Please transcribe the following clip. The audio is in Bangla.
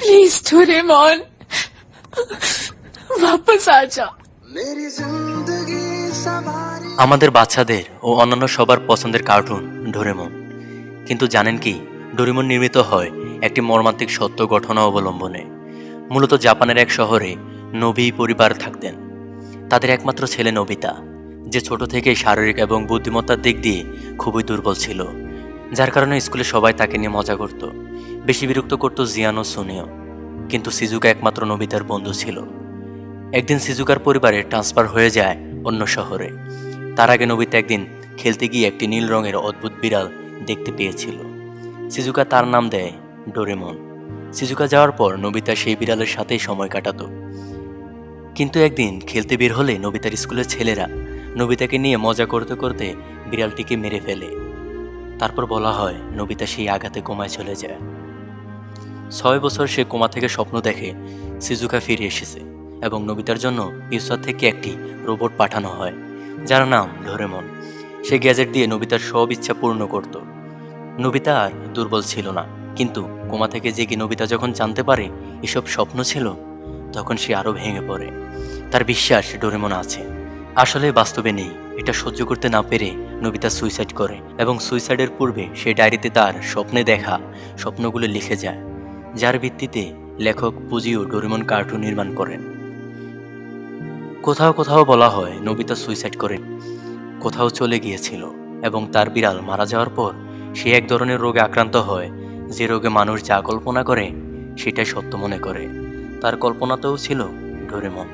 प्लीज डोरेमोन वापस आ जा। আমাদের বাচ্চাদের ও অন্যান্য সবার পছন্দের কার্টুন ডোরেমন। কিন্তু জানেন কি, ডোরেমন নির্মিত হয় একটি মর্মান্তিক সত্য ঘটনা অবলম্বনে। মূলত জাপানের এক শহরে নোবি পরিবার থাকতেন। তাদের একমাত্র ছেলে নোবিতা, যে ছোট থেকেই শারীরিক এবং বুদ্ধিমত্তার দিক দিয়ে খুবই দুর্বল ছিল, যার কারণে স্কুলে সবাই তাকে নিয়ে মজা করত। বেশি বিরক্ত করত জিয়ান ও সুনিও। কিন্তু সিজুকা একমাত্র নোবিতার বন্ধু ছিল। একদিন সিজুকার পরিবারে ট্রান্সফার হয়ে যায় অন্য শহরে। তার আগে নোবিতা একদিন খেলতে গিয়ে একটি নীল রঙের অদ্ভুত বিড়াল দেখতে পেয়েছিল। সিজুকা তার নাম দেয় ডোরেমন। সিজুকা যাওয়ার পর নোবিতা সেই বিড়ালের সাথেই সময় কাটাতো। কিন্তু একদিন খেলতে বের হলে নোবিতার স্কুলের ছেলেরা নোবিতাকে নিয়ে মজা করতে করতে বিড়ালটিকে মেরে ফেলে। তারপর বলা হয় নোবিতা সেই আঘাতে কোমায় চলে যায়। 6 বছর সে কোমা থেকে স্বপ্ন দেখে সিজুকা ফিরে এসেছে এবং নোবিতার জন্য ফিউচার থেকে একটি রোবট পাঠানো হয়, যার নাম ডোরেমন। সে গ্যাজেট দিয়ে নোবিতার সব ইচ্ছা পূর্ণ করত। নোবিতা আর দুর্বল ছিল না, কিন্তু কোমা থেকে জেগে নোবিতা যখন জানতে পারে এসব স্বপ্ন ছিল, তখন সে আরও ভেঙে পড়ে। তার বিশ্বাস ডোরেমন আছে, আসলে বাস্তবে নেই। এটা সহ্য করতে না পেরে নোবিতা সুইসাইড করে এবং সুইসাইডের পূর্বে সে ডায়েরিতে তার স্বপ্নে দেখা স্বপ্নগুলো লিখে যায়, যার ভিত্তিতে লেখক পুজিও ডোরেমন কার্টুন নির্মাণ করেন। কোথাও কোথাও বলা হয় নোবিতা সুইসাইড করেন, কোথাও চলে গিয়েছিল এবং তার বিড়াল মারা যাওয়ার পর সে এক ধরনের রোগে আক্রান্ত হয়, যে রোগে মানুষ যা কল্পনা করে সেটাই সত্য মনে করে। তার কল্পনাতেও ছিল ডোরেমন।